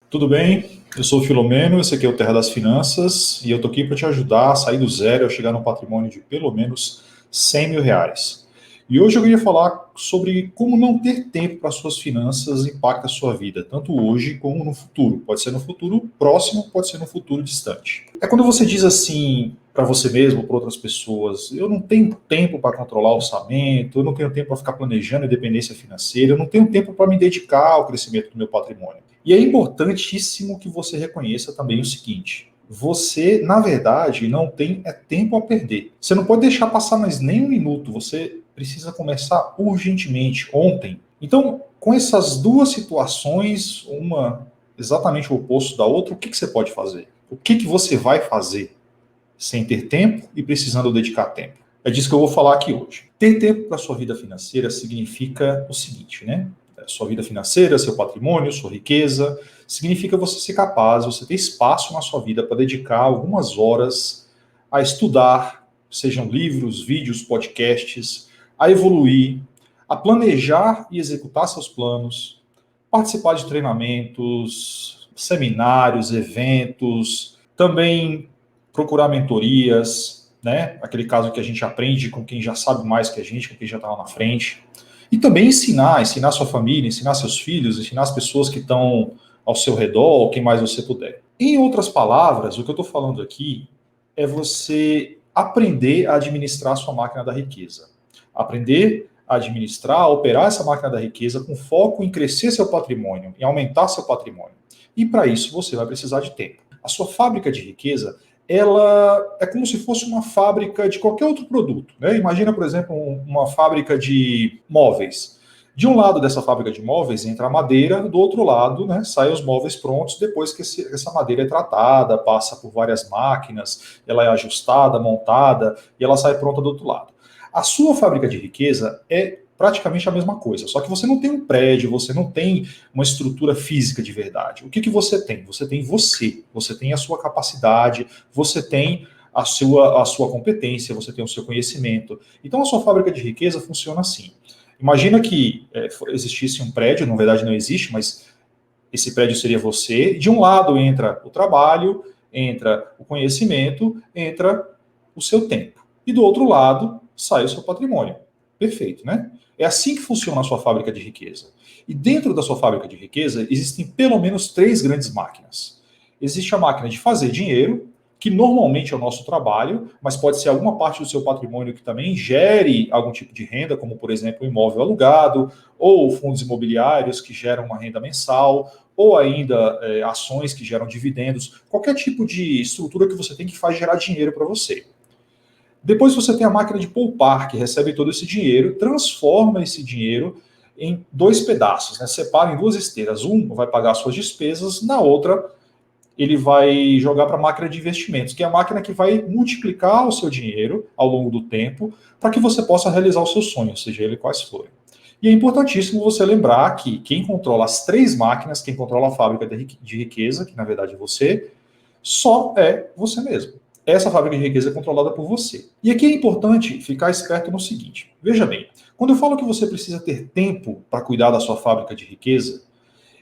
Tudo bem? Eu sou o Filomeno, esse aqui é o Terra das Finanças e eu tô aqui para te ajudar a sair do zero e a chegar num patrimônio de pelo menos R$ 100 mil. E hoje eu queria falar sobre como não ter tempo para suas finanças impacta a sua vida, tanto hoje como no futuro. Pode ser no futuro próximo, pode ser no futuro distante. É quando você diz assim para você mesmo, para outras pessoas, eu não tenho tempo para controlar o orçamento, eu não tenho tempo para ficar planejando independência financeira, eu não tenho tempo para me dedicar ao crescimento do meu patrimônio. E é importantíssimo que você reconheça também o seguinte: você, na verdade, não tem tempo a perder. Você não pode deixar passar mais nem um minuto, você precisa começar urgentemente, ontem. Então, com essas duas situações, uma exatamente o oposto da outra, o que você pode fazer? O que você vai fazer sem ter tempo e precisando dedicar tempo? É disso que eu vou falar aqui hoje. Ter tempo para a sua vida financeira significa o seguinte, né? Sua vida financeira, seu patrimônio, sua riqueza, significa você ser capaz, você ter espaço na sua vida para dedicar algumas horas a estudar, sejam livros, vídeos, podcasts, a evoluir, a planejar e executar seus planos, participar de treinamentos, seminários, eventos, também procurar mentorias, né? Aquele caso que a gente aprende com quem já sabe mais que a gente, com quem já está lá na frente. E também ensinar sua família, ensinar seus filhos, ensinar as pessoas que estão ao seu redor, quem mais você puder. Em outras palavras, o que eu estou falando aqui é você aprender a administrar a sua máquina da riqueza. Aprender a administrar, a operar essa máquina da riqueza com foco em crescer seu patrimônio, em aumentar seu patrimônio. E para isso você vai precisar de tempo. A sua fábrica de riqueza, ela é como se fosse uma fábrica de qualquer outro produto, né? Imagina, por exemplo, uma fábrica de móveis. De um lado dessa fábrica de móveis entra a madeira, do outro lado, né, saem os móveis prontos depois que essa madeira é tratada, passa por várias máquinas, ela é ajustada, montada e ela sai pronta do outro lado. A sua fábrica de riqueza é praticamente a mesma coisa, só que você não tem um prédio, você não tem uma estrutura física de verdade. O que você tem? Você tem você tem a sua capacidade, você tem a sua competência, você tem o seu conhecimento. Então a sua fábrica de riqueza funciona assim. Imagina que existisse um prédio, na verdade não existe, mas esse prédio seria você. De um lado entra o trabalho, entra o conhecimento, entra o seu tempo. E do outro lado sai o seu patrimônio. Perfeito, né? É assim que funciona a sua fábrica de riqueza. E dentro da sua fábrica de riqueza existem pelo menos três grandes máquinas. Existe a máquina de fazer dinheiro, que normalmente é o nosso trabalho, mas pode ser alguma parte do seu patrimônio que também gere algum tipo de renda, como por exemplo um imóvel alugado, ou fundos imobiliários que geram uma renda mensal, ou ainda ações que geram dividendos, qualquer tipo de estrutura que você tem que faz gerar dinheiro para você. Depois você tem a máquina de poupar, que recebe todo esse dinheiro, transforma esse dinheiro em dois pedaços, né? Separa em duas esteiras. Um vai pagar suas despesas, na outra ele vai jogar para a máquina de investimentos, que é a máquina que vai multiplicar o seu dinheiro ao longo do tempo para que você possa realizar os seus sonhos, seja ele quais forem. E é importantíssimo você lembrar que quem controla as três máquinas, quem controla a fábrica de riqueza, que na verdade é você, só é você mesmo. Essa fábrica de riqueza é controlada por você. E aqui é importante ficar esperto no seguinte: veja bem, quando eu falo que você precisa ter tempo para cuidar da sua fábrica de riqueza,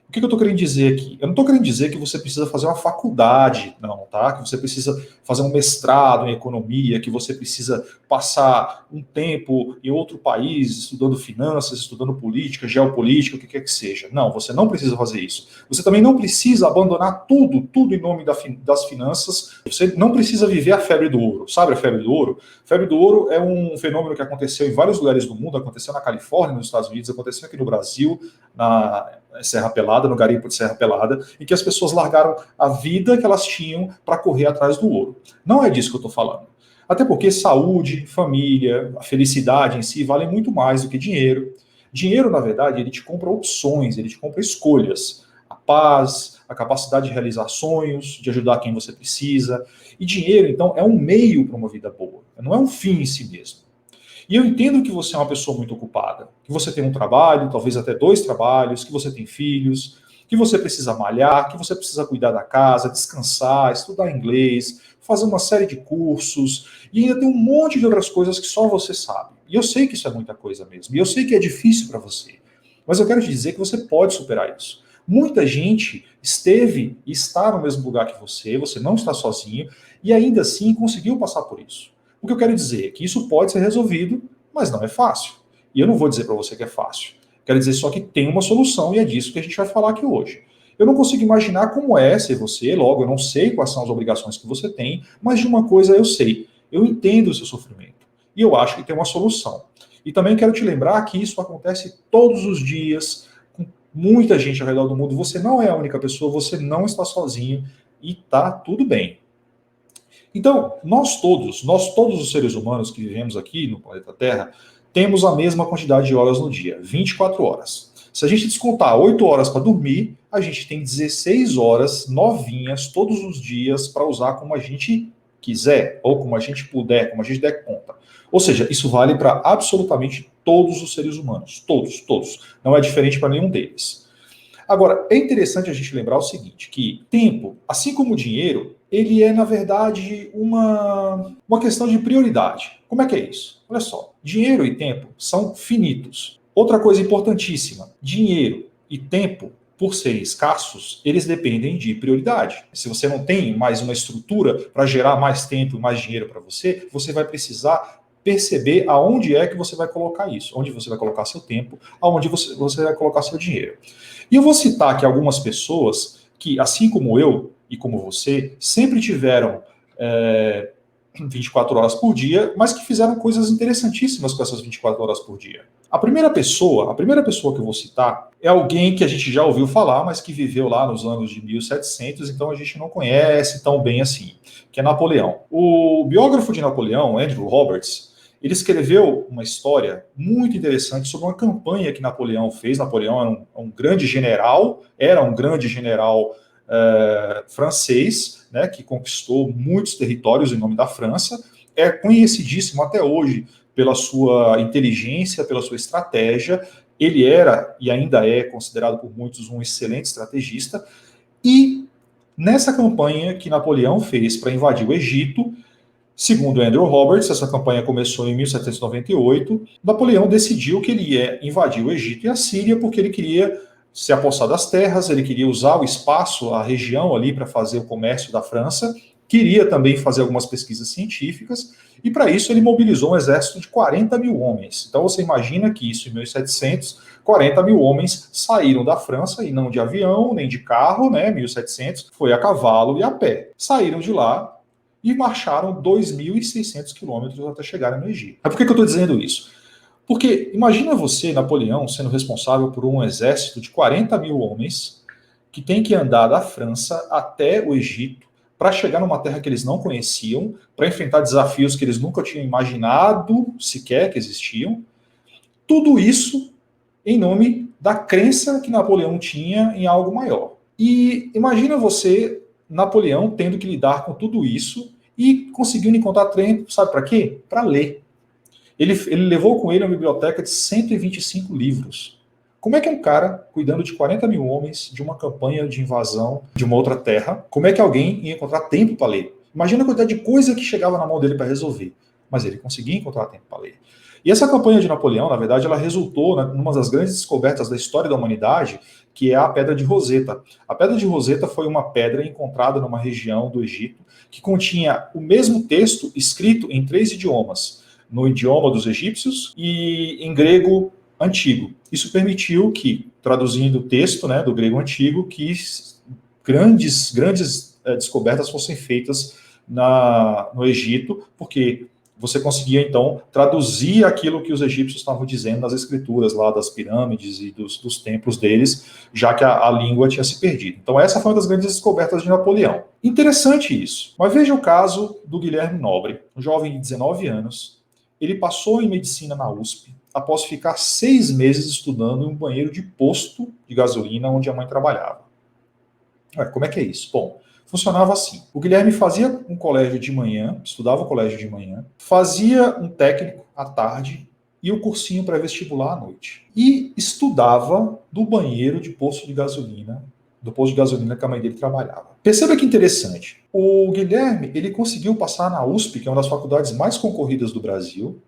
o que eu estou querendo dizer aqui? Eu não estou querendo dizer que você precisa fazer uma faculdade, não, tá? Que você precisa fazer um mestrado em economia, que você precisa passar um tempo em outro país estudando finanças, estudando política, geopolítica, o que quer que seja. Não, você não precisa fazer isso. Você também não precisa abandonar tudo em nome das finanças. Você não precisa viver a febre do ouro. Sabe a febre do ouro? A febre do ouro é um fenômeno que aconteceu em vários lugares do mundo, aconteceu na Califórnia, nos Estados Unidos, aconteceu aqui no Brasil, na Serra Pelada, no garimpo de Serra Pelada, em que as pessoas largaram a vida que elas tinham para correr atrás do ouro. Não é disso que eu estou falando. Até porque saúde, família, a felicidade em si valem muito mais do que dinheiro. Dinheiro, na verdade, ele te compra opções, ele te compra escolhas. A paz, a capacidade de realizar sonhos, de ajudar quem você precisa. E dinheiro, então, é um meio para uma vida boa, não é um fim em si mesmo. E eu entendo que você é uma pessoa muito ocupada, que você tem um trabalho, talvez até dois trabalhos, que você tem filhos, que você precisa malhar, que você precisa cuidar da casa, descansar, estudar inglês, fazer uma série de cursos, e ainda tem um monte de outras coisas que só você sabe. E eu sei que isso é muita coisa mesmo, e eu sei que é difícil para você. Mas eu quero te dizer que você pode superar isso. Muita gente esteve e está no mesmo lugar que você não está sozinho, e ainda assim conseguiu passar por isso. O que eu quero dizer é que isso pode ser resolvido, mas não é fácil. E eu não vou dizer para você que é fácil. Quero dizer só que tem uma solução e é disso que a gente vai falar aqui hoje. Eu não consigo imaginar como é ser você, logo eu não sei quais são as obrigações que você tem, mas de uma coisa eu sei, eu entendo o seu sofrimento. E eu acho que tem uma solução. E também quero te lembrar que isso acontece todos os dias, com muita gente ao redor do mundo. Você não é a única pessoa, você não está sozinho e tá tudo bem. Então, nós todos os seres humanos que vivemos aqui no planeta Terra, temos a mesma quantidade de horas no dia, 24 horas. Se a gente descontar 8 horas para dormir, a gente tem 16 horas novinhas todos os dias para usar como a gente quiser, ou como a gente puder, como a gente der conta. Ou seja, isso vale para absolutamente todos os seres humanos. Todos, todos. Não é diferente para nenhum deles. Agora, é interessante a gente lembrar o seguinte, que tempo, assim como o dinheiro, ele é, na verdade, uma questão de prioridade. Como é que é isso? Olha só, dinheiro e tempo são finitos. Outra coisa importantíssima, dinheiro e tempo, por serem escassos, eles dependem de prioridade. Se você não tem mais uma estrutura para gerar mais tempo e mais dinheiro para você, você vai precisar perceber aonde é que você vai colocar isso, onde você vai colocar seu tempo, aonde você vai colocar seu dinheiro. E eu vou citar aqui algumas pessoas que, assim como eu e como você, sempre tiveram 24 horas por dia, mas que fizeram coisas interessantíssimas com essas 24 horas por dia. A primeira pessoa que eu vou citar é alguém que a gente já ouviu falar, mas que viveu lá nos anos de 1700, então a gente não conhece tão bem assim, que é Napoleão. O biógrafo de Napoleão, Andrew Roberts, ele escreveu uma história muito interessante sobre uma campanha que Napoleão fez. Napoleão era um grande general francês, né, que conquistou muitos territórios em nome da França, é conhecidíssimo até hoje pela sua inteligência, pela sua estratégia. Ele era e ainda é considerado por muitos um excelente estrategista. E nessa campanha que Napoleão fez para invadir o Egito, segundo Andrew Roberts, essa campanha começou em 1798. Napoleão decidiu que ele ia invadir o Egito e a Síria porque ele queria se apossar das terras, ele queria usar o espaço, a região ali para fazer o comércio da França, queria também fazer algumas pesquisas científicas, e para isso ele mobilizou um exército de 40 mil homens. Então você imagina que isso em 1700, 40 mil homens saíram da França, e não de avião, nem de carro, né, 1700, foi a cavalo e a pé. Saíram de lá e marcharam 2.600 quilômetros até chegarem no Egito. Mas por que eu estou dizendo isso? Porque imagina você, Napoleão, sendo responsável por um exército de 40 mil homens que tem que andar da França até o Egito para chegar numa terra que eles não conheciam, para enfrentar desafios que eles nunca tinham imaginado sequer que existiam. Tudo isso em nome da crença que Napoleão tinha em algo maior. E imagina você, Napoleão, tendo que lidar com tudo isso e conseguindo encontrar tempo, sabe para quê? Para ler. Ele levou com ele uma biblioteca de 125 livros. Como é que um cara, cuidando de 40 mil homens, de uma campanha de invasão de uma outra terra, como é que alguém ia encontrar tempo para ler? Imagina a quantidade de coisa que chegava na mão dele para resolver. Mas ele conseguia encontrar tempo para ler. E essa campanha de Napoleão, na verdade, ela resultou numa das grandes descobertas da história da humanidade, que é a Pedra de Roseta. A Pedra de Roseta foi uma pedra encontrada numa região do Egito que continha o mesmo texto escrito em 3 idiomas, no idioma dos egípcios e em grego antigo. Isso permitiu que, traduzindo o texto, né, do grego antigo, que grandes descobertas fossem feitas no Egito, porque você conseguia, então, traduzir aquilo que os egípcios estavam dizendo nas escrituras lá das pirâmides e dos templos deles, já que a língua tinha se perdido. Então essa foi uma das grandes descobertas de Napoleão. Interessante isso. Mas veja o caso do Guilherme Nobre, um jovem de 19 anos. Ele passou em medicina na USP, após ficar 6 meses estudando em um banheiro de posto de gasolina onde a mãe trabalhava. Como é que é isso? Bom, funcionava assim. O Guilherme fazia um colégio de manhã, estudava o colégio de manhã, fazia um técnico à tarde e o cursinho pré-vestibular à noite. E estudava do banheiro de posto de gasolina, do posto de gasolina que a mãe dele trabalhava. Perceba que interessante. O Guilherme, ele conseguiu passar na USP, que é uma das faculdades mais concorridas do Brasil,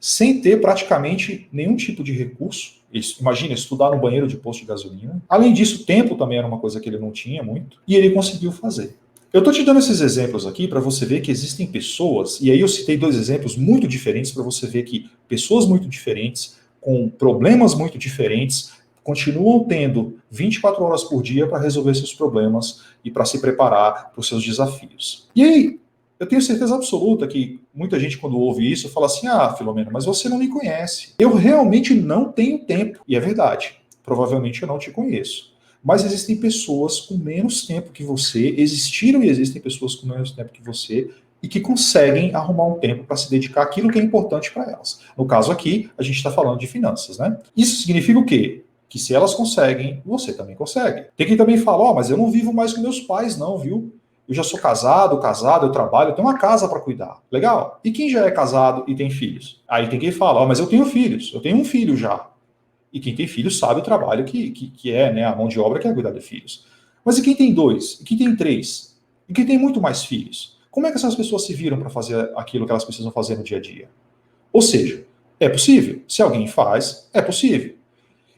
sem ter praticamente nenhum tipo de recurso. Imagina, estudar no banheiro de posto de gasolina. Além disso, tempo também era uma coisa que ele não tinha muito, e ele conseguiu fazer. Eu estou te dando esses exemplos aqui para você ver que existem pessoas, e aí eu citei 2 exemplos muito diferentes para você ver que pessoas muito diferentes, com problemas muito diferentes, continuam tendo 24 horas por dia para resolver seus problemas e para se preparar para os seus desafios. E aí, eu tenho certeza absoluta que muita gente, quando ouve isso, fala assim: ah, Filomena, mas você não me conhece. Eu realmente não tenho tempo. E é verdade. Provavelmente eu não te conheço. Mas existem pessoas com menos tempo que você, existiram e existem pessoas com menos tempo que você, e que conseguem arrumar um tempo para se dedicar àquilo que é importante para elas. No caso aqui, a gente está falando de finanças, né? Isso significa o quê? Que se elas conseguem, você também consegue. Tem quem também fala: ó, mas eu não vivo mais com meus pais, não, viu? Eu já sou casado, eu trabalho, eu tenho uma casa para cuidar. Legal. E quem já é casado e tem filhos? Aí tem quem fala: ó, mas eu tenho filhos, eu tenho um filho já. E quem tem filhos sabe o trabalho que é, né, a mão de obra que é cuidar de filhos. Mas e quem tem 2? E quem tem 3? E quem tem muito mais filhos? Como é que essas pessoas se viram para fazer aquilo que elas precisam fazer no dia a dia? Ou seja, é possível. Se alguém faz, é possível.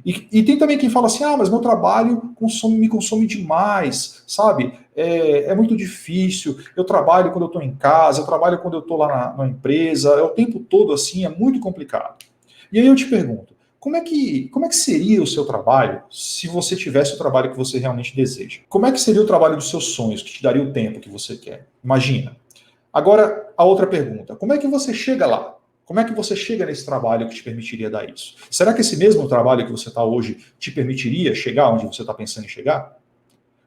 E tem também quem fala assim: ah, mas meu trabalho me consome demais, sabe? É muito difícil. Eu trabalho quando eu estou em casa, eu trabalho quando eu estou lá na empresa, é o tempo todo assim, é muito complicado. E aí eu te pergunto: como é que seria o seu trabalho se você tivesse o trabalho que você realmente deseja? Como é que seria o trabalho dos seus sonhos, que te daria o tempo que você quer? Imagina. Agora, a outra pergunta: como é que você chega lá? Como é que você chega nesse trabalho que te permitiria dar isso? Será que esse mesmo trabalho que você está hoje te permitiria chegar onde você está pensando em chegar?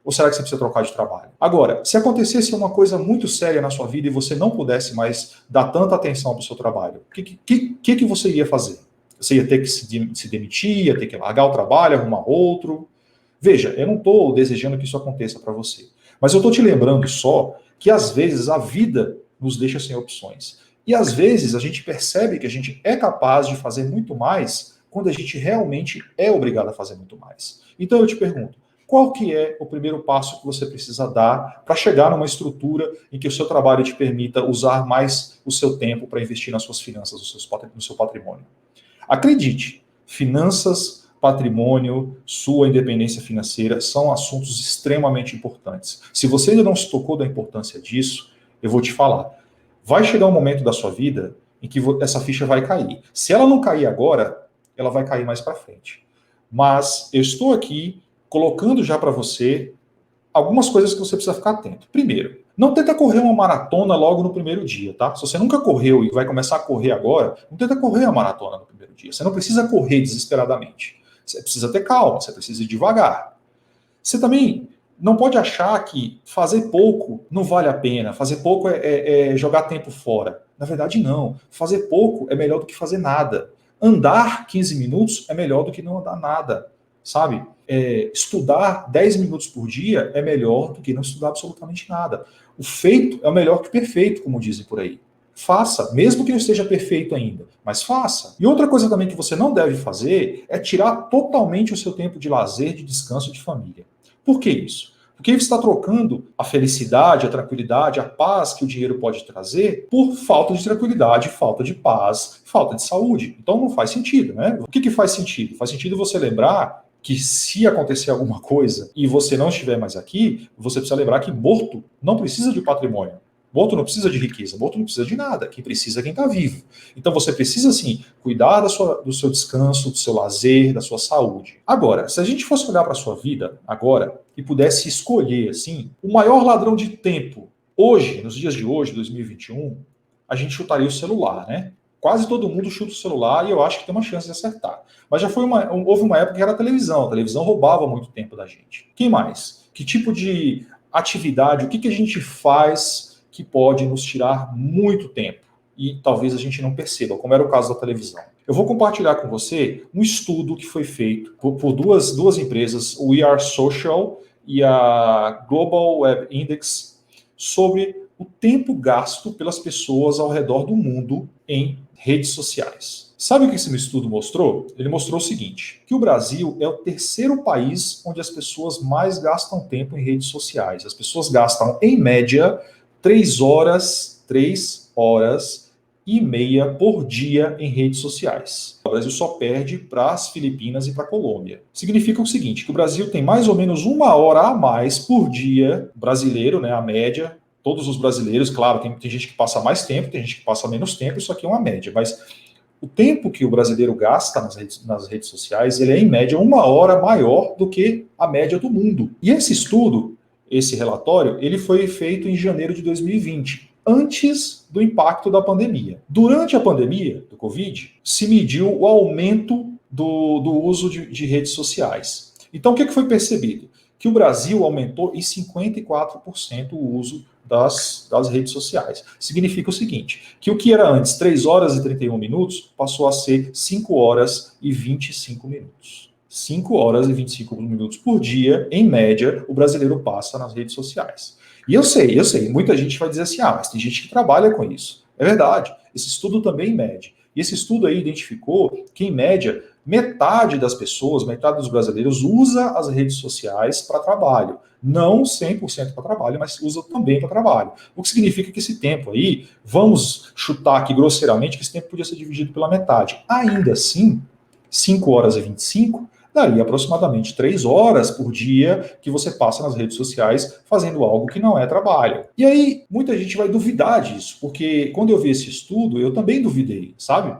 Ou será que você precisa trocar de trabalho? Agora, se acontecesse uma coisa muito séria na sua vida e você não pudesse mais dar tanta atenção para o seu trabalho, o que você iria fazer? Você ia ter que se demitir, ia ter que largar o trabalho, arrumar outro? Veja, eu não estou desejando que isso aconteça para você, mas eu estou te lembrando só que às vezes a vida nos deixa sem opções. E às vezes a gente percebe que a gente é capaz de fazer muito mais quando a gente realmente é obrigado a fazer muito mais. Então eu te pergunto: qual que é o primeiro passo que você precisa dar para chegar numa estrutura em que o seu trabalho te permita usar mais o seu tempo para investir nas suas finanças, no seu patrimônio? Acredite, finanças, patrimônio, sua independência financeira são assuntos extremamente importantes. Se você ainda não se tocou da importância disso, eu vou te falar. Vai chegar um momento da sua vida em que essa ficha vai cair. Se ela não cair agora, ela vai cair mais para frente. Mas eu estou aqui colocando já para você algumas coisas que você precisa ficar atento. Primeiro, não tenta correr uma maratona logo no primeiro dia, tá? Se você nunca correu e vai começar a correr agora, não tenta correr a maratona no primeiro dia. Você não precisa correr desesperadamente. Você precisa ter calma, você precisa ir devagar. Você também não pode achar que fazer pouco não vale a pena, fazer pouco é jogar tempo fora. Na verdade, não. Fazer pouco é melhor do que fazer nada. Andar 15 minutos é melhor do que não andar nada, sabe? Estudar 10 minutos por dia é melhor do que não estudar absolutamente nada. O feito é o melhor que o perfeito, como dizem por aí. Faça, mesmo que não esteja perfeito ainda, mas faça. E outra coisa também que você não deve fazer é tirar totalmente o seu tempo de lazer, de descanso, de família. Por que isso? Porque você está trocando a felicidade, a tranquilidade, a paz que o dinheiro pode trazer por falta de tranquilidade, falta de paz, falta de saúde. Então não faz sentido, né? O que faz sentido? Faz sentido você lembrar que se acontecer alguma coisa e você não estiver mais aqui, você precisa lembrar que morto não precisa de patrimônio. Morto não precisa de riqueza, morto não precisa de nada. Quem precisa é quem está vivo. Então você precisa, sim, cuidar do seu descanso, do seu lazer, da sua saúde. Agora, se a gente fosse olhar para a sua vida agora e pudesse escolher, assim, o maior ladrão de tempo, hoje, nos dias de hoje, 2021, a gente chutaria o celular, né? Quase todo mundo chuta o celular e eu acho que tem uma chance de acertar. Mas houve uma época que era a televisão roubava muito tempo da gente. Quem mais? Que tipo de atividade, o que a gente faz que pode nos tirar muito tempo e talvez a gente não perceba, como era o caso da televisão? Eu vou compartilhar com você um estudo que foi feito por duas empresas, o We Are Social e a Global Web Index, sobre o tempo gasto pelas pessoas ao redor do mundo em redes sociais. Sabe o que esse estudo mostrou? Ele mostrou o seguinte, que o Brasil é o terceiro país onde as pessoas mais gastam tempo em redes sociais. As pessoas gastam, em média, 3 horas e meia por dia em redes sociais. O Brasil só perde para as Filipinas e para a Colômbia. Significa o seguinte, que o Brasil tem mais ou menos 1 hora a mais por dia brasileiro, né, a média, todos os brasileiros, claro, tem gente que passa mais tempo, tem gente que passa menos tempo, isso aqui é uma média, mas o tempo que o brasileiro gasta nas redes sociais, ele é em média 1 hora maior do que a média do mundo. E esse estudo, esse relatório, ele foi feito em janeiro de 2020, antes do impacto da pandemia. Durante a pandemia do Covid, se mediu o aumento do uso de redes sociais. Então, o que foi percebido? Que o Brasil aumentou em 54% o uso das redes sociais. Significa o seguinte, que o que era antes 3 horas e 31 minutos passou a ser 5 horas e 25 minutos. 5 horas e 25 minutos por dia, em média, o brasileiro passa nas redes sociais. E eu sei, muita gente vai dizer assim, mas tem gente que trabalha com isso. É verdade, esse estudo também mede. E esse estudo aí identificou que, em média, metade das pessoas, metade dos brasileiros usa as redes sociais para trabalho. Não 100% para trabalho, mas usa também para trabalho. O que significa que esse tempo aí, vamos chutar aqui grosseiramente, que esse tempo podia ser dividido pela metade. Ainda assim, 5 horas e 25, daria aproximadamente 3 horas por dia que você passa nas redes sociais fazendo algo que não é trabalho. E aí, muita gente vai duvidar disso, porque quando eu vi esse estudo, eu também duvidei, sabe?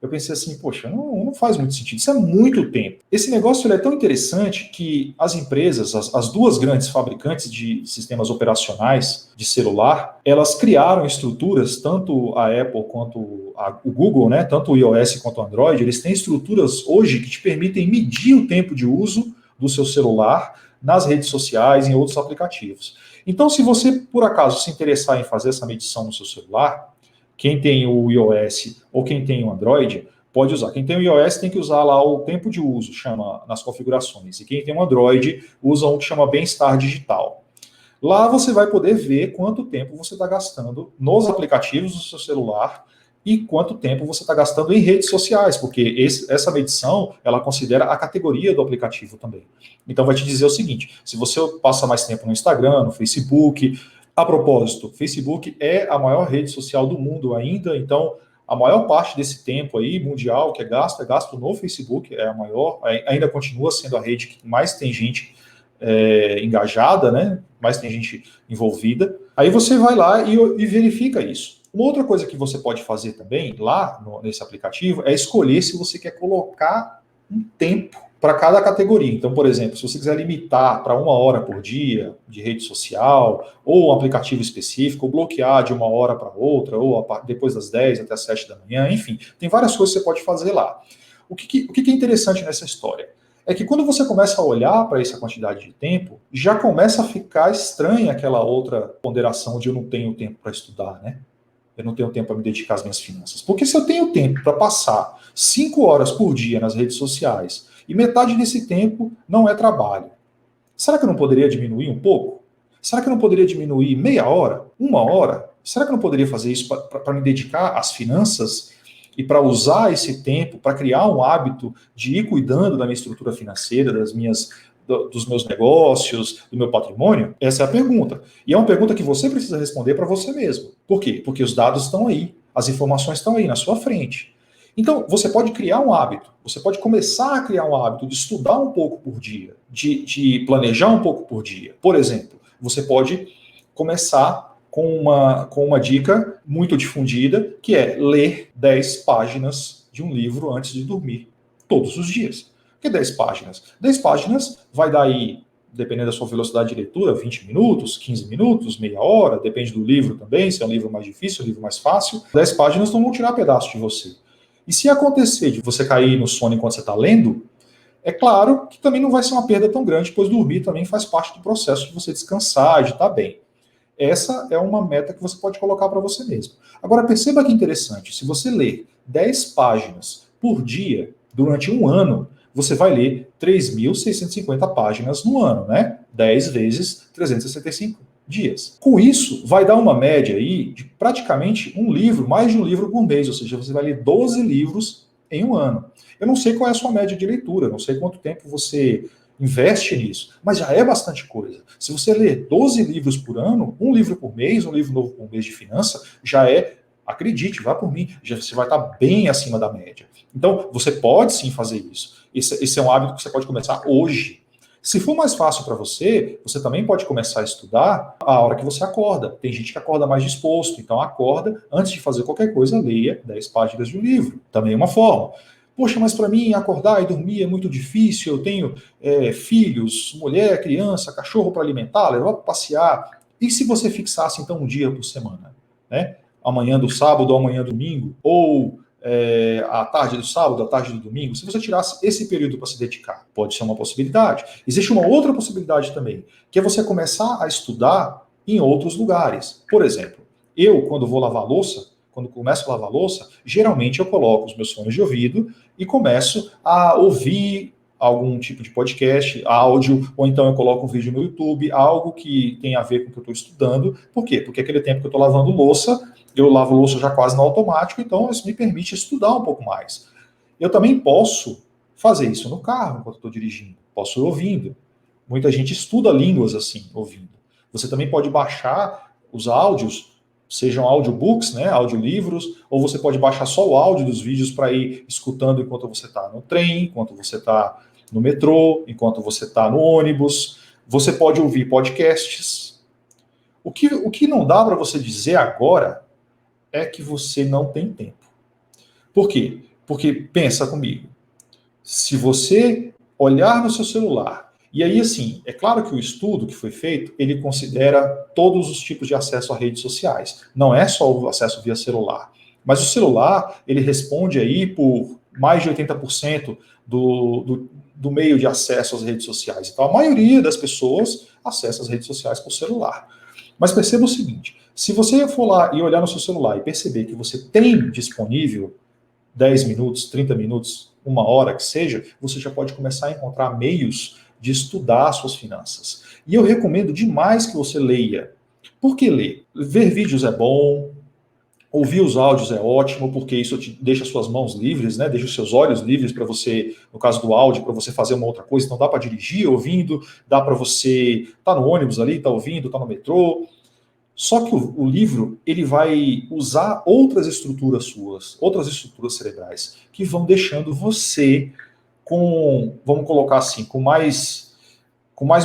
Eu pensei assim, poxa, não faz muito sentido, isso é muito tempo. Esse negócio ele é tão interessante que as empresas, as duas grandes fabricantes de sistemas operacionais de celular, elas criaram estruturas, tanto a Apple quanto o Google, né, tanto o iOS quanto o Android, eles têm estruturas hoje que te permitem medir o tempo de uso do seu celular nas redes sociais, em outros aplicativos. Então, se você, por acaso, se interessar em fazer essa medição no seu celular, quem tem o iOS ou quem tem o Android, pode usar. Quem tem o iOS tem que usar lá o tempo de uso, chama nas configurações. E quem tem o Android usa um que chama Bem-Estar Digital. Lá você vai poder ver quanto tempo você está gastando nos aplicativos do seu celular e quanto tempo você está gastando em redes sociais, porque essa medição, ela considera a categoria do aplicativo também. Então vai te dizer o seguinte, se você passa mais tempo no Instagram, no Facebook. A propósito, Facebook é a maior rede social do mundo ainda, então a maior parte desse tempo aí mundial que é gasto no Facebook, é a maior, ainda continua sendo a rede que mais tem gente engajada, né? Mais tem gente envolvida. Aí você vai lá e verifica isso. Uma outra coisa que você pode fazer também lá nesse aplicativo é escolher se você quer colocar um tempo para cada categoria. Então, por exemplo, se você quiser limitar para 1 hora por dia de rede social, ou um aplicativo específico, ou bloquear de 1 hora para outra, ou depois das 10 até as 7 da manhã, enfim, tem várias coisas que você pode fazer lá. O que é interessante nessa história? É que quando você começa a olhar para essa quantidade de tempo, já começa a ficar estranha aquela outra ponderação de eu não tenho tempo para estudar, né? Eu não tenho tempo para me dedicar às minhas finanças. Porque se eu tenho tempo para passar 5 horas por dia nas redes sociais, e metade desse tempo não é trabalho, será que eu não poderia diminuir um pouco? Será que eu não poderia diminuir meia hora? 1 hora? Será que eu não poderia fazer isso para me dedicar às finanças e para usar esse tempo para criar um hábito de ir cuidando da minha estrutura financeira, dos meus negócios, do meu patrimônio? Essa é a pergunta. E é uma pergunta que você precisa responder para você mesmo. Por quê? Porque os dados estão aí, as informações estão aí na sua frente. Então, você pode criar um hábito, você pode começar a criar um hábito de estudar um pouco por dia, de planejar um pouco por dia. Por exemplo, você pode começar com uma dica muito difundida, que é ler 10 páginas de um livro antes de dormir, todos os dias. Por que 10 páginas? 10 páginas vai dar aí, dependendo da sua velocidade de leitura, 20 minutos, 15 minutos, meia hora, depende do livro também, se é um livro mais difícil, um livro mais fácil. 10 páginas não vão tirar pedaço de você. E se acontecer de você cair no sono enquanto você está lendo, é claro que também não vai ser uma perda tão grande, pois dormir também faz parte do processo de você descansar, de estar bem. Essa é uma meta que você pode colocar para você mesmo. Agora, perceba que interessante, se você ler 10 páginas por dia durante um ano, você vai ler 3.650 páginas no ano, né? 10 vezes 365 dias. Com isso, vai dar uma média aí de praticamente um livro, mais de um livro por mês, ou seja, você vai ler 12 livros em um ano. Eu não sei qual é a sua média de leitura, não sei quanto tempo você investe nisso, mas já é bastante coisa. Se você ler 12 livros por ano, um livro por mês, um livro novo por mês de finança, já é Acredite, vá por mim, você vai estar bem acima da média. Então, você pode sim fazer isso. Esse é um hábito que você pode começar hoje. Se for mais fácil para você, você também pode começar a estudar a hora que você acorda. Tem gente que acorda mais disposto, então acorda, antes de fazer qualquer coisa, leia 10 páginas de um livro. Também é uma forma. Poxa, mas para mim acordar e dormir é muito difícil, eu tenho filhos, mulher, criança, cachorro para alimentar, levar para passear. E se você fixasse então um dia por semana? Né? Amanhã do sábado, amanhã do domingo, ou a tarde do sábado, a tarde do domingo, se você tirasse esse período para se dedicar, pode ser uma possibilidade. Existe uma outra possibilidade também, que é você começar a estudar em outros lugares. Por exemplo, eu, quando vou lavar louça, quando começo a lavar louça, geralmente eu coloco os meus fones de ouvido e começo a ouvir algum tipo de podcast, áudio, ou então eu coloco um vídeo no YouTube, algo que tem a ver com o que eu estou estudando. Por quê? Porque aquele tempo que eu estou lavando louça, eu lavo louça já quase no automático, então isso me permite estudar um pouco mais. Eu também posso fazer isso no carro, enquanto estou dirigindo. Posso ir ouvindo. Muita gente estuda línguas assim, ouvindo. Você também pode baixar os áudios, sejam audiobooks, né, audiolivros, ou você pode baixar só o áudio dos vídeos para ir escutando enquanto você está no trem, enquanto você está no metrô, enquanto você está no ônibus. Você pode ouvir podcasts. O que não dá para você dizer agora é que você não tem tempo. Por quê? Porque, pensa comigo, se você olhar no seu celular, e aí assim, é claro que o estudo que foi feito, ele considera todos os tipos de acesso a redes sociais, não é só o acesso via celular, mas o celular, ele responde aí por mais de 80% do meio de acesso às redes sociais. Então, a maioria das pessoas acessa as redes sociais por celular. Mas perceba o seguinte, se você for lá e olhar no seu celular e perceber que você tem disponível 10 minutos, 30 minutos, uma hora que seja, você já pode começar a encontrar meios de estudar suas finanças. E eu recomendo demais que você leia. Por que ler? Ver vídeos é bom, ouvir os áudios é ótimo, porque isso te deixa suas mãos livres, né? Deixa os seus olhos livres para você, no caso do áudio, para você fazer uma outra coisa. Então dá para dirigir ouvindo, dá para você estar no ônibus ali, tá ouvindo, tá no metrô. Só que o livro, ele vai usar outras estruturas suas, outras estruturas cerebrais, que vão deixando você com, vamos colocar assim, com mais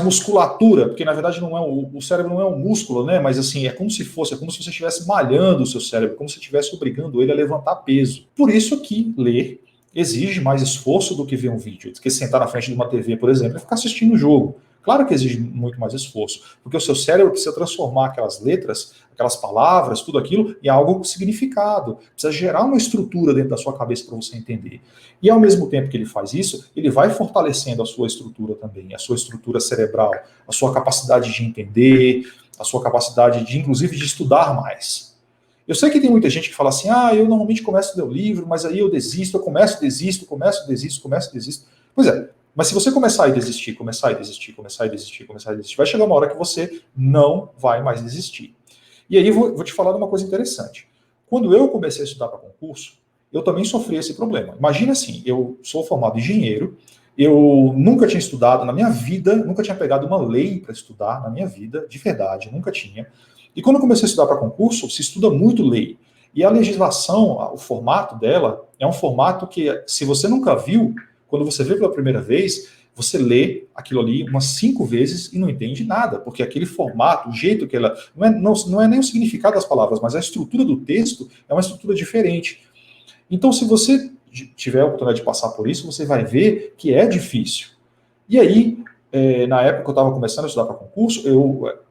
musculatura, porque na verdade não é o cérebro não é um músculo, né? Mas assim, é como se você estivesse malhando o seu cérebro, como se estivesse obrigando ele a levantar peso. Por isso que ler exige mais esforço do que ver um vídeo, do que sentar na frente de uma TV, por exemplo, e ficar assistindo o jogo. Claro que exige muito mais esforço, porque o seu cérebro precisa transformar aquelas letras, aquelas palavras, tudo aquilo, em algo com significado. Precisa gerar uma estrutura dentro da sua cabeça para você entender. E ao mesmo tempo que ele faz isso, ele vai fortalecendo a sua estrutura também, a sua estrutura cerebral, a sua capacidade de entender, a sua capacidade de, inclusive, de estudar mais. Eu sei que tem muita gente que fala assim, eu normalmente começo a ler o livro, mas aí eu desisto, eu começo, desisto, começo, desisto, começo, desisto. Pois é, mas se você começar a desistir, começar a desistir, começar a desistir, começar a desistir, vai chegar uma hora que você não vai mais desistir. E aí vou te falar de uma coisa interessante. Quando eu comecei a estudar para concurso, eu também sofri esse problema. Imagina assim, eu sou formado engenheiro, eu nunca tinha estudado na minha vida, nunca tinha pegado uma lei para estudar na minha vida, de verdade, nunca tinha. E quando eu comecei a estudar para concurso, se estuda muito lei. E a legislação, o formato dela, é um formato que, se você nunca viu, quando você vê pela primeira vez, você lê aquilo ali umas 5 vezes e não entende nada, porque aquele formato, o jeito que ela... Não é nem o significado das palavras, mas a estrutura do texto é uma estrutura diferente. Então, se você tiver a oportunidade de passar por isso, você vai ver que é difícil. E aí, na época que eu estava começando a estudar para concurso,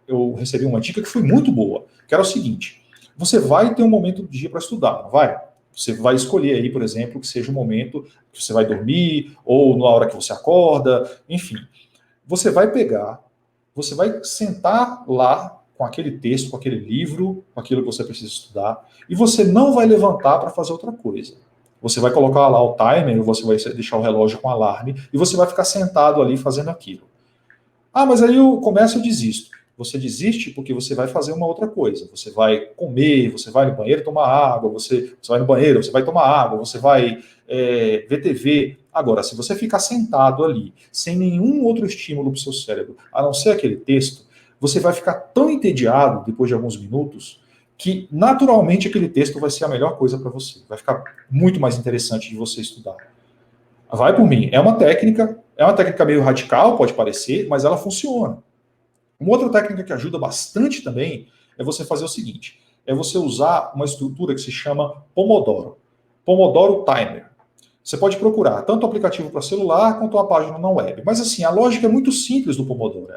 eu recebi uma dica que foi muito boa, que era o seguinte, você vai ter um momento do dia para estudar, não vai? Você vai escolher aí, por exemplo, que seja um momento que você vai dormir, ou na hora que você acorda, enfim. Você vai pegar, você vai sentar lá com aquele texto, com aquele livro, com aquilo que você precisa estudar, e você não vai levantar para fazer outra coisa. Você vai colocar lá o timer, você vai deixar o relógio com alarme, e você vai ficar sentado ali fazendo aquilo. Mas aí eu começo e desisto. Você desiste porque você vai fazer uma outra coisa. Você vai comer, você vai no banheiro tomar água, você vai no banheiro, você vai tomar água, você vai ver TV. Agora, se você ficar sentado ali, sem nenhum outro estímulo para o seu cérebro, a não ser aquele texto, você vai ficar tão entediado depois de alguns minutos que naturalmente aquele texto vai ser a melhor coisa para você. Vai ficar muito mais interessante de você estudar. Vai por mim. É uma técnica meio radical, pode parecer, mas ela funciona. Uma outra técnica que ajuda bastante também é você fazer o seguinte: é você usar uma estrutura que se chama Pomodoro. Pomodoro Timer. Você pode procurar tanto o aplicativo para celular quanto a página na web. Mas assim, a lógica é muito simples do Pomodoro.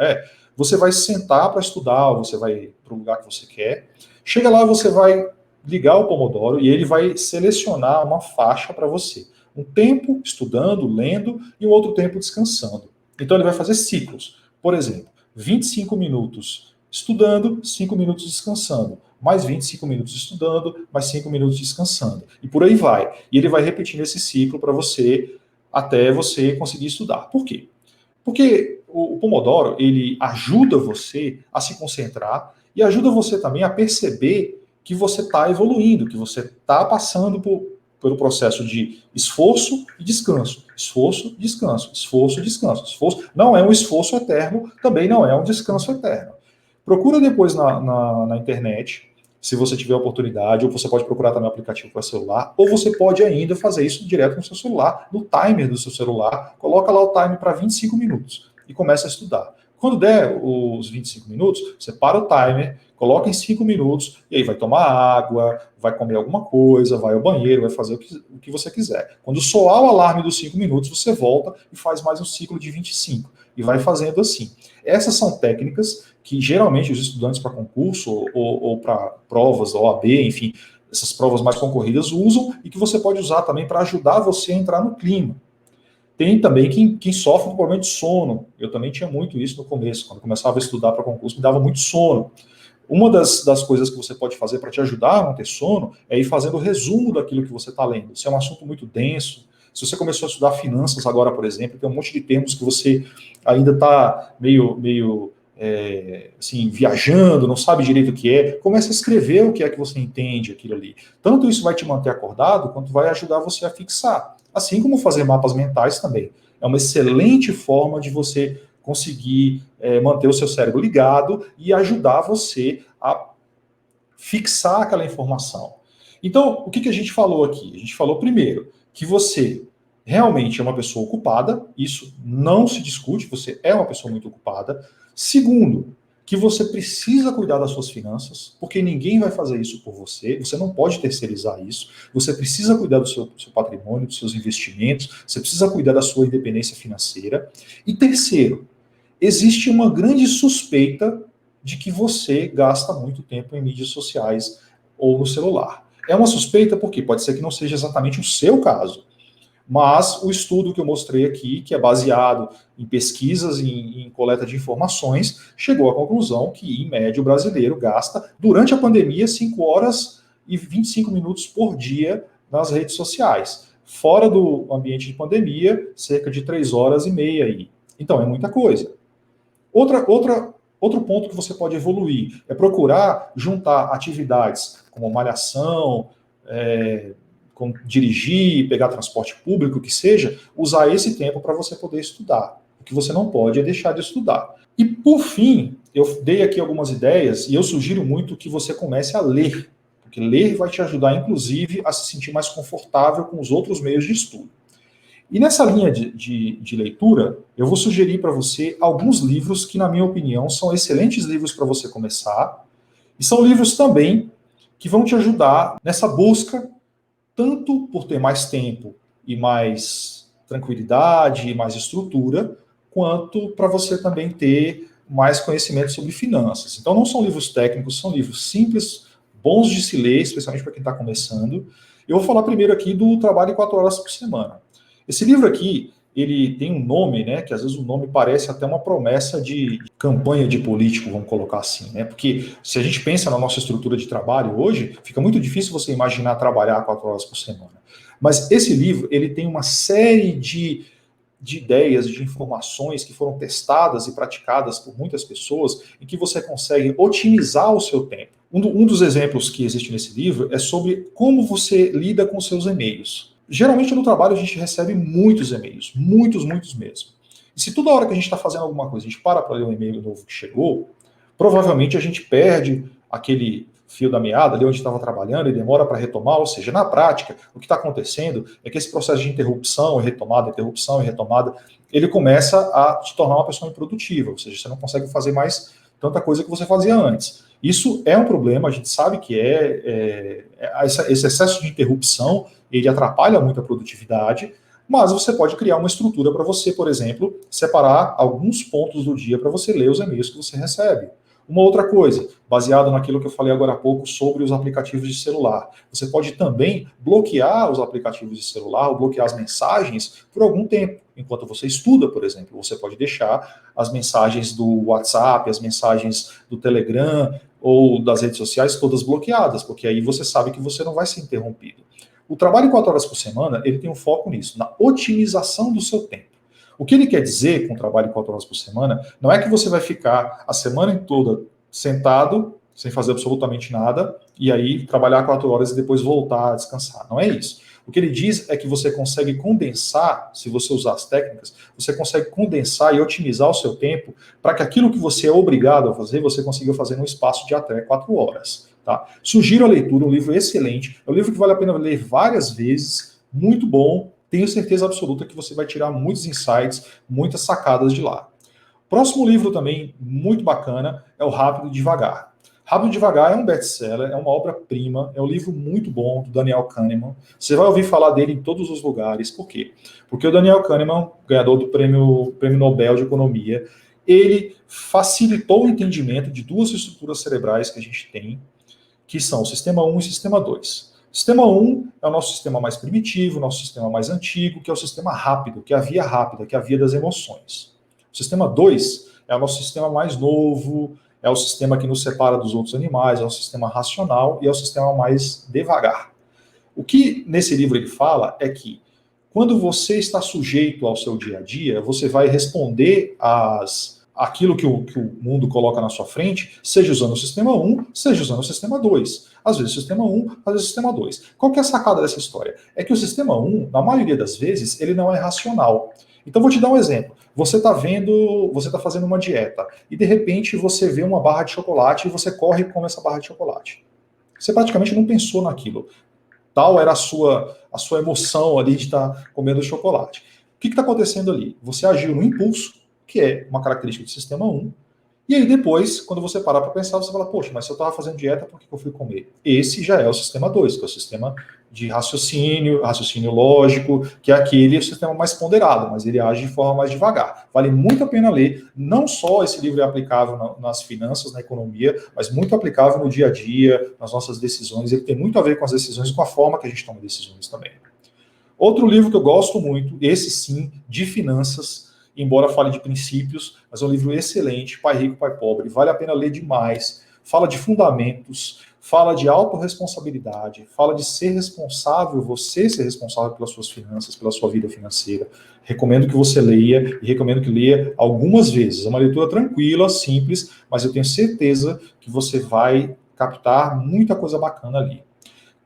Você vai sentar para estudar, ou você vai para o lugar que você quer. Chega lá, você vai ligar o Pomodoro e ele vai selecionar uma faixa para você. Um tempo estudando, lendo, e um outro tempo descansando. Então ele vai fazer ciclos. Por exemplo, 25 minutos estudando, 5 minutos descansando. Mais 25 minutos estudando, mais 5 minutos descansando. E por aí vai. E ele vai repetindo esse ciclo para você, até você conseguir estudar. Por quê? Porque o Pomodoro, ele ajuda você a se concentrar e ajuda você também a perceber que você está evoluindo, que você está passando pelo processo de esforço e descanso. Esforço, descanso. Esforço, descanso. Esforço não é um esforço eterno, também não é um descanso eterno. Procura depois na internet, se você tiver oportunidade, ou você pode procurar também o aplicativo para celular, ou você pode ainda fazer isso direto no seu celular, no timer do seu celular, coloca lá o timer para 25 minutos e começa a estudar. Quando der os 25 minutos, você para o timer, coloca em 5 minutos, e aí vai tomar água, vai comer alguma coisa, vai ao banheiro, vai fazer o que você quiser. Quando soar o alarme dos 5 minutos, você volta e faz mais um ciclo de 25, e vai fazendo assim. Essas são técnicas que geralmente os estudantes para concurso ou para provas, OAB, enfim, essas provas mais concorridas usam e que você pode usar também para ajudar você a entrar no clima. Tem também quem sofre do problema de sono. Eu também tinha muito isso no começo. Quando eu começava a estudar para concurso, me dava muito sono. Uma das coisas que você pode fazer para te ajudar a não ter sono é ir fazendo o resumo daquilo que você está lendo. Se é um assunto muito denso, se você começou a estudar finanças agora, por exemplo, tem um monte de termos que você ainda está meio assim, viajando, não sabe direito o que é, comece a escrever o que é que você entende aquilo ali. Tanto isso vai te manter acordado, quanto vai ajudar você a fixar. Assim como fazer mapas mentais também. É uma excelente forma de você conseguir manter o seu cérebro ligado e ajudar você a fixar aquela informação. Então, o que a gente falou aqui? A gente falou primeiro que você realmente é uma pessoa ocupada, isso não se discute, você é uma pessoa muito ocupada. Segundo, que você precisa cuidar das suas finanças, porque ninguém vai fazer isso por você, você não pode terceirizar isso, você precisa cuidar do seu patrimônio, dos seus investimentos, você precisa cuidar da sua independência financeira. E terceiro, existe uma grande suspeita de que você gasta muito tempo em mídias sociais ou no celular. É uma suspeita porque pode ser que não seja exatamente o seu caso, mas o estudo que eu mostrei aqui, que é baseado em pesquisas e em coleta de informações, chegou à conclusão que, em média, o brasileiro gasta, durante a pandemia, 5 horas e 25 minutos por dia nas redes sociais. Fora do ambiente de pandemia, cerca de 3 horas e meia aí. Então, é muita coisa. Outro ponto que você pode evoluir é procurar juntar atividades como malhação, como dirigir, pegar transporte público, que seja, usar esse tempo para você poder estudar. O que você não pode é deixar de estudar. E, por fim, eu dei aqui algumas ideias e eu sugiro muito que você comece a ler, porque ler vai te ajudar, inclusive, a se sentir mais confortável com os outros meios de estudo. E nessa linha de leitura, eu vou sugerir para você alguns livros que, na minha opinião, são excelentes livros para você começar, e são livros também que vão te ajudar nessa busca, tanto por ter mais tempo e mais tranquilidade e mais estrutura, quanto para você também ter mais conhecimento sobre finanças. Então não são livros técnicos, são livros simples, bons de se ler, especialmente para quem está começando. Eu vou falar primeiro aqui do Trabalho em 4 Horas por Semana. Esse livro aqui, ele tem um nome, né, que às vezes o nome parece até uma promessa de campanha de político, vamos colocar assim, né, porque se a gente pensa na nossa estrutura de trabalho hoje, fica muito difícil você imaginar trabalhar 4 horas por semana. Mas esse livro, ele tem uma série de ideias, de informações que foram testadas e praticadas por muitas pessoas, em que você consegue otimizar o seu tempo. Um dos exemplos que existe nesse livro é sobre como você lida com seus e-mails. Geralmente no trabalho a gente recebe muitos e-mails, muitos mesmo. E se toda hora que a gente está fazendo alguma coisa, a gente para ler um e-mail novo que chegou, provavelmente a gente perde aquele fio da meada, ali onde estava trabalhando, e demora para retomar, ou seja, na prática, o que está acontecendo é que esse processo de interrupção e retomada, ele começa a te tornar uma pessoa improdutiva, ou seja, você não consegue fazer mais tanta coisa que você fazia antes. Isso é um problema, a gente sabe que esse excesso de interrupção, ele atrapalha muito a produtividade, mas você pode criar uma estrutura para você, por exemplo, separar alguns pontos do dia para você ler os e-mails que você recebe. Uma outra coisa, baseado naquilo que eu falei agora há pouco sobre os aplicativos de celular. Você pode também bloquear os aplicativos de celular ou bloquear as mensagens por algum tempo. Enquanto você estuda, por exemplo, você pode deixar as mensagens do WhatsApp, as mensagens do Telegram ou das redes sociais todas bloqueadas, porque aí você sabe que você não vai ser interrompido. O trabalho 4 horas por semana, ele tem um foco nisso, na otimização do seu tempo. O que ele quer dizer com o trabalho 4 horas por semana não é que você vai ficar a semana toda sentado, sem fazer absolutamente nada, e aí trabalhar 4 horas e depois voltar a descansar. Não é isso. O que ele diz é que você consegue condensar, se você usar as técnicas, você consegue condensar e otimizar o seu tempo para que aquilo que você é obrigado a fazer, você consiga fazer num espaço de até 4 horas. Tá? Sugiro a leitura, um livro excelente, é um livro que vale a pena ler várias vezes, muito bom, tenho certeza absoluta que você vai tirar muitos insights, muitas sacadas de lá. Próximo livro também, muito bacana, é o Rápido e Devagar. Rápido e Devagar é um best-seller, é uma obra-prima, é um livro muito bom do Daniel Kahneman. Você vai ouvir falar dele em todos os lugares. Por quê? Porque o Daniel Kahneman, ganhador do Prêmio Nobel de Economia, ele facilitou o entendimento de duas estruturas cerebrais que a gente tem, que são o sistema 1 e o sistema 2. O sistema 1 é o nosso sistema mais primitivo, o nosso sistema mais antigo, que é o sistema rápido, que é a via rápida, que é a via das emoções. O sistema 2 é o nosso sistema mais novo, é o sistema que nos separa dos outros animais, é o sistema racional e é o sistema mais devagar. O que nesse livro ele fala é que quando você está sujeito ao seu dia a dia, você vai responder aquilo que o mundo coloca na sua frente, seja usando o sistema 1, seja usando o sistema 2. Às vezes o sistema 1, às vezes o sistema 2. Qual que é a sacada dessa história? É que o sistema 1, na maioria das vezes, ele não é racional. Então vou te dar um exemplo. Você está fazendo uma dieta e de repente você vê uma barra de chocolate e você corre e come essa barra de chocolate. Você praticamente não pensou naquilo. Tal era a sua emoção ali de estar comendo chocolate. O que está acontecendo ali? Você agiu no impulso, que é uma característica do sistema 1, e aí depois, quando você parar para pensar, você fala, poxa, mas se eu estava fazendo dieta, por que eu fui comer? Esse já é o sistema 2, que é o sistema de raciocínio lógico, que é aquele sistema mais ponderado, mas ele age de forma mais devagar. Vale muito a pena ler, não só esse livro é aplicável nas finanças, na economia, mas muito aplicável no dia a dia, nas nossas decisões, ele tem muito a ver com as decisões e com a forma que a gente toma decisões também. Outro livro que eu gosto muito, esse sim, de finanças, embora fale de princípios, mas é um livro excelente, Pai Rico, Pai Pobre, vale a pena ler demais, fala de fundamentos, fala de autorresponsabilidade, fala de ser responsável, você ser responsável pelas suas finanças, pela sua vida financeira. Recomendo que você leia, e recomendo que leia algumas vezes. É uma leitura tranquila, simples, mas eu tenho certeza que você vai captar muita coisa bacana ali.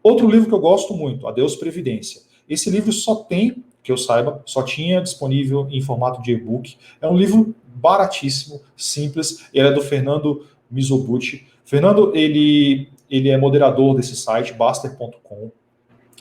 Outro livro que eu gosto muito, Adeus Previdência. Esse livro só tem, que eu saiba, só tinha disponível em formato de e-book. É um livro baratíssimo, simples. Ele é do Fernando Mizobuchi. Fernando, ele é moderador desse site, Baster.com.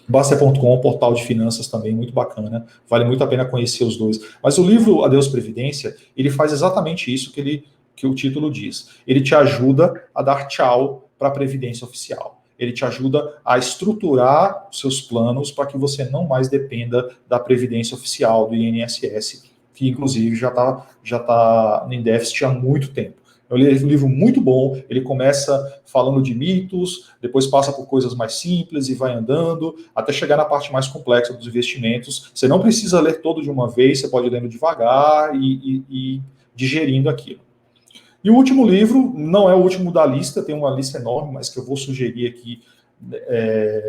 Baster.com é um portal de finanças também muito bacana. Vale muito a pena conhecer os dois. Mas o livro Adeus Previdência, ele faz exatamente isso que o título diz. Ele te ajuda a dar tchau para a Previdência Oficial. Ele te ajuda a estruturar os seus planos para que você não mais dependa da Previdência Oficial, do INSS, que inclusive já tá em déficit há muito tempo. É um livro muito bom, ele começa falando de mitos, depois passa por coisas mais simples e vai andando, até chegar na parte mais complexa dos investimentos. Você não precisa ler todo de uma vez, você pode ir lendo devagar e digerindo aquilo. E o último livro, não é o último da lista, tem uma lista enorme, mas que eu vou sugerir aqui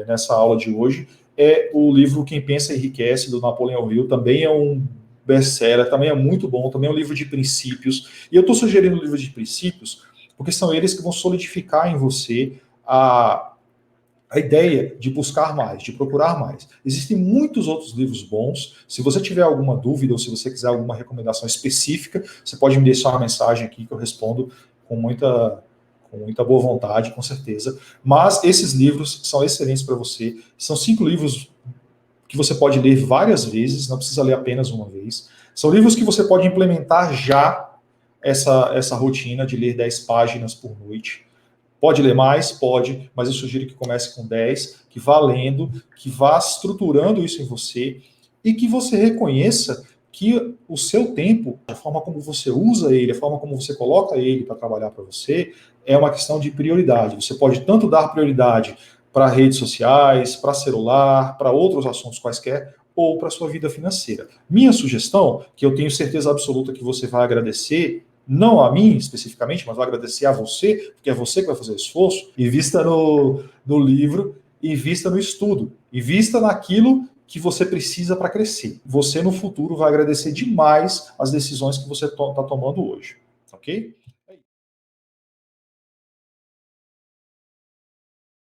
nessa aula de hoje, é o livro Quem Pensa Enriquece, do Napoleão Hill, também é um best-seller, também é muito bom, também é um livro de princípios, e eu estou sugerindo livros de princípios, porque são eles que vão solidificar em você a ideia de buscar mais, de procurar mais. Existem muitos outros livros bons. Se você tiver alguma dúvida ou se você quiser alguma recomendação específica, você pode me deixar uma mensagem aqui que eu respondo com com muita boa vontade, com certeza. Mas esses livros são excelentes para você. São 5 livros que você pode ler várias vezes, não precisa ler apenas uma vez. São livros que você pode implementar já essa rotina de ler 10 páginas por noite. Pode ler mais? Pode, mas eu sugiro que comece com 10, que vá lendo, que vá estruturando isso em você e que você reconheça que o seu tempo, a forma como você usa ele, a forma como você coloca ele para trabalhar para você, é uma questão de prioridade. Você pode tanto dar prioridade para redes sociais, para celular, para outros assuntos quaisquer, ou para a sua vida financeira. Minha sugestão, que eu tenho certeza absoluta que você vai agradecer, não a mim especificamente, mas vai agradecer a você, porque é você que vai fazer o esforço, invista no livro, invista no estudo, invista naquilo que você precisa para crescer. Você no futuro vai agradecer demais as decisões que você está tomando hoje, ok?